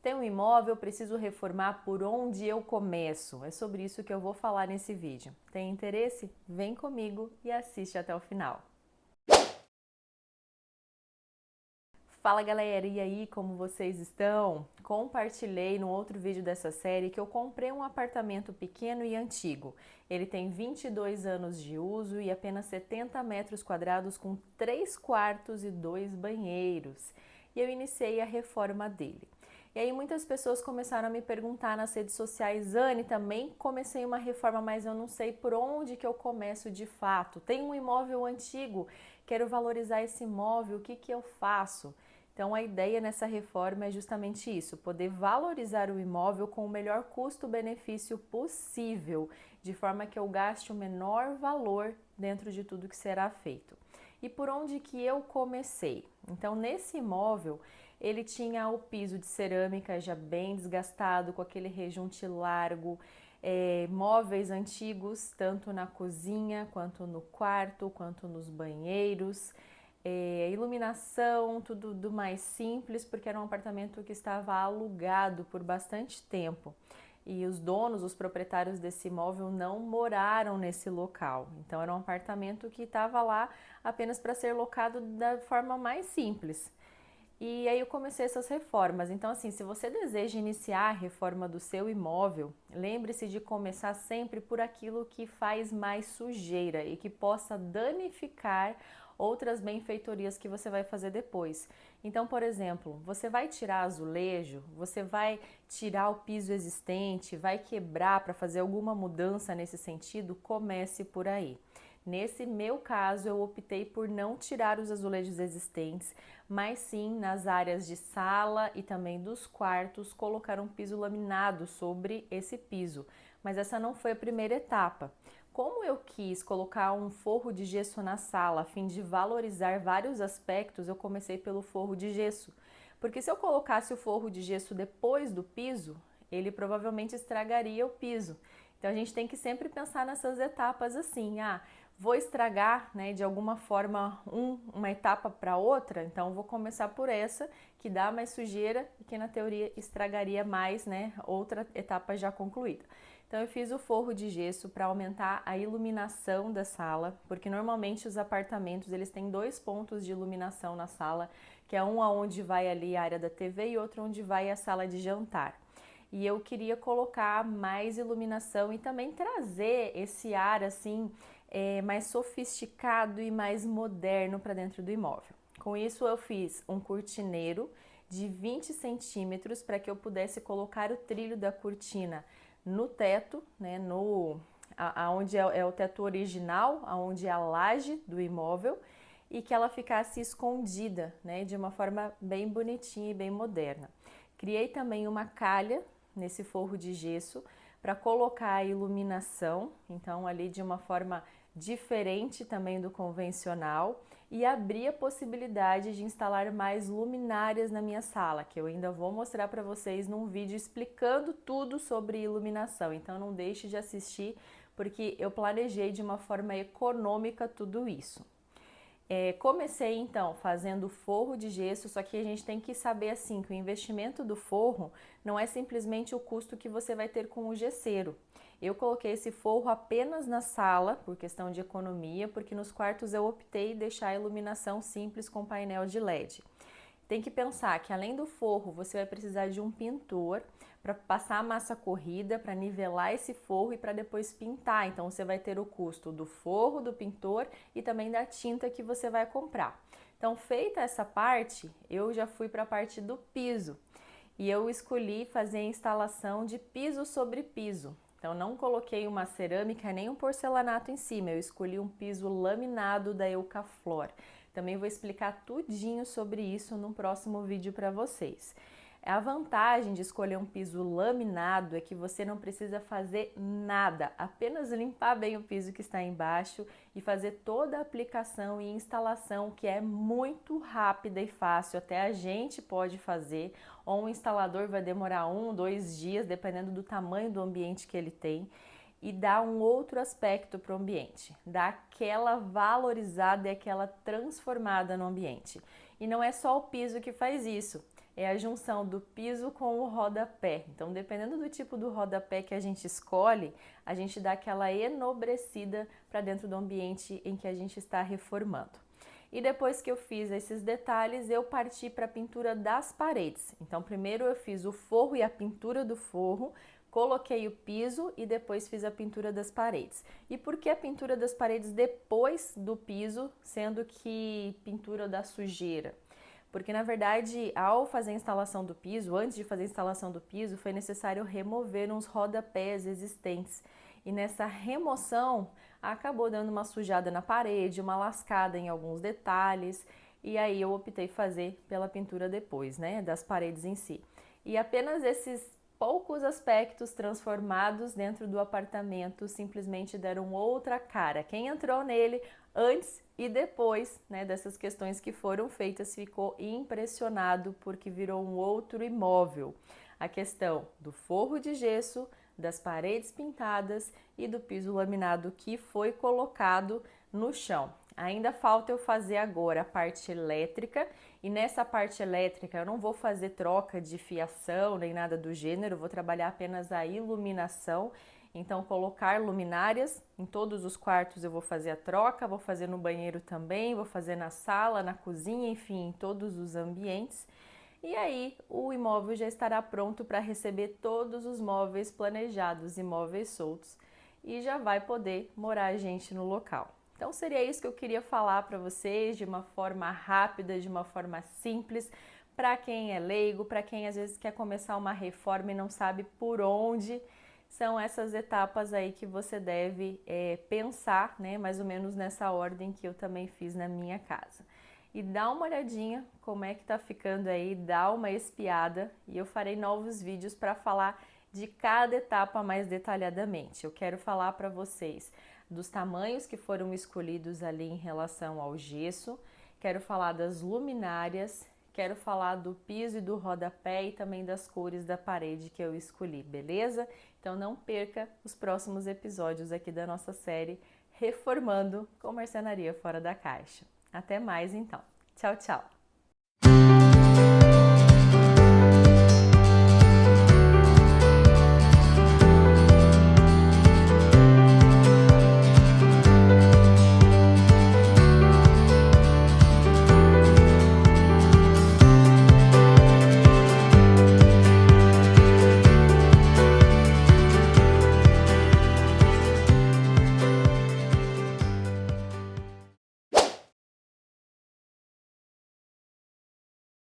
Tenho um imóvel, preciso reformar, por onde eu começo? É sobre isso que eu vou falar nesse vídeo. Tem interesse? Vem comigo e assiste até o final. Fala galera, e aí, como vocês estão? Compartilhei no outro vídeo dessa série que eu comprei um apartamento pequeno e antigo. Ele tem 22 anos de uso e apenas 70 metros quadrados com 3 quartos e 2 banheiros. E eu iniciei a reforma dele. E aí muitas pessoas começaram a me perguntar nas redes sociais: Anne, também comecei uma reforma, mas eu não sei por onde que eu começo de fato. Tenho um imóvel antigo, quero valorizar esse imóvel, o que que eu faço? Então a ideia nessa reforma é justamente isso, poder valorizar o imóvel com o melhor custo-benefício possível, de forma que eu gaste o menor valor dentro de tudo que será feito. E por onde que eu comecei? Então nesse imóvel ele tinha o piso de cerâmica já bem desgastado, com aquele rejunte largo, móveis antigos, tanto na cozinha, quanto no quarto, quanto nos banheiros, iluminação, tudo do mais simples, porque era um apartamento que estava alugado por bastante tempo. E os donos, os proprietários desse imóvel não moraram nesse local. Então era um apartamento que estava lá apenas para ser locado da forma mais simples. E aí eu comecei essas reformas. Então, assim, se você deseja iniciar a reforma do seu imóvel, lembre-se de começar sempre por aquilo que faz mais sujeira e que possa danificar outras benfeitorias que você vai fazer depois. Então, por exemplo, você vai tirar azulejo, você vai tirar o piso existente, vai quebrar para fazer alguma mudança nesse sentido, comece por aí. Nesse meu caso, eu optei por não tirar os azulejos existentes, mas sim nas áreas de sala e também dos quartos, colocar um piso laminado sobre esse piso. Mas essa não foi a primeira etapa. Como eu quis colocar um forro de gesso na sala a fim de valorizar vários aspectos, eu comecei pelo forro de gesso. Porque se eu colocasse o forro de gesso depois do piso, ele provavelmente estragaria o piso. Então a gente tem que sempre pensar nessas etapas assim, vou estragar, né, de alguma forma uma etapa para outra, então vou começar por essa que dá mais sujeira e que na teoria estragaria mais, né, outra etapa já concluída. Então eu fiz o forro de gesso para aumentar a iluminação da sala, porque normalmente os apartamentos eles têm 2 pontos de iluminação na sala, que é um aonde vai ali a área da TV e outro onde vai a sala de jantar. E eu queria colocar mais iluminação e também trazer esse ar assim mais sofisticado e mais moderno para dentro do imóvel. Com isso eu fiz um cortineiro de 20 centímetros para que eu pudesse colocar o trilho da cortina no teto, né, aonde é o teto original, aonde é a laje do imóvel, e que ela ficasse escondida, né, de uma forma bem bonitinha e bem moderna. Criei também uma calha nesse forro de gesso para colocar a iluminação, então ali de uma forma diferente também do convencional, e abrir a possibilidade de instalar mais luminárias na minha sala, que eu ainda vou mostrar para vocês num vídeo explicando tudo sobre iluminação, então não deixe de assistir, porque eu planejei de uma forma econômica tudo isso. Comecei então fazendo forro de gesso, só que a gente tem que saber assim que o investimento do forro não é simplesmente o custo que você vai ter com o gesseiro. Eu coloquei esse forro apenas na sala por questão de economia, porque nos quartos eu optei em deixar a iluminação simples com painel de LED. Tem que pensar que além do forro, você vai precisar de um pintor para passar a massa corrida, para nivelar esse forro e para depois pintar. Então você vai ter o custo do forro, do pintor e também da tinta que você vai comprar. Então, feita essa parte, eu já fui para a parte do piso. E eu escolhi fazer a instalação de piso sobre piso. Então não coloquei uma cerâmica nem um porcelanato em cima, eu escolhi um piso laminado da Eucaflor. Também vou explicar tudinho sobre isso no próximo vídeo para vocês. A vantagem de escolher um piso laminado é que você não precisa fazer nada, apenas limpar bem o piso que está embaixo e fazer toda a aplicação e instalação, que é muito rápida e fácil, até a gente pode fazer, ou um instalador vai demorar 1, 2 dias, dependendo do tamanho do ambiente que ele tem, e dá um outro aspecto para o ambiente, dá aquela valorizada e aquela transformada no ambiente. E não é só o piso que faz isso. é a junção do piso com o rodapé. Então, dependendo do tipo do rodapé que a gente escolhe, a gente dá aquela enobrecida para dentro do ambiente em que a gente está reformando. E depois que eu fiz esses detalhes, eu parti para a pintura das paredes. Então, primeiro eu fiz o forro e a pintura do forro, coloquei o piso e depois fiz a pintura das paredes. E por que a pintura das paredes depois do piso, sendo que pintura da sujeira? Porque, na verdade, ao fazer a instalação do piso, antes de fazer a instalação do piso, foi necessário remover uns rodapés existentes. E nessa remoção, acabou dando uma sujada na parede, uma lascada em alguns detalhes. E aí eu optei fazer pela pintura depois, né, das paredes em si. E apenas esses poucos aspectos transformados dentro do apartamento simplesmente deram outra cara. Quem entrou nele antes e depois, né, dessas questões que foram feitas, ficou impressionado porque virou um outro imóvel. A questão do forro de gesso, das paredes pintadas e do piso laminado que foi colocado no chão. Ainda falta eu fazer agora a parte elétrica, e nessa parte elétrica eu não vou fazer troca de fiação nem nada do gênero, vou trabalhar apenas a iluminação. Então, colocar luminárias em todos os quartos eu vou fazer a troca, vou fazer no banheiro também, vou fazer na sala, na cozinha, enfim, em todos os ambientes. E aí o imóvel já estará pronto para receber todos os móveis planejados e móveis soltos e já vai poder morar a gente no local. Então seria isso que eu queria falar para vocês de uma forma rápida, de uma forma simples, para quem é leigo, para quem às vezes quer começar uma reforma e não sabe por onde. São essas etapas aí que você deve pensar, né, mais ou menos nessa ordem que eu também fiz na minha casa. E dá uma olhadinha como é que tá ficando aí, dá uma espiada e eu farei novos vídeos para falar de cada etapa mais detalhadamente. Eu quero falar para vocês dos tamanhos que foram escolhidos ali em relação ao gesso, quero falar das luminárias, quero falar do piso e do rodapé e também das cores da parede que eu escolhi, beleza? Então não perca os próximos episódios aqui da nossa série Reformando com Marcenaria Fora da Caixa. Até mais então. Tchau, tchau!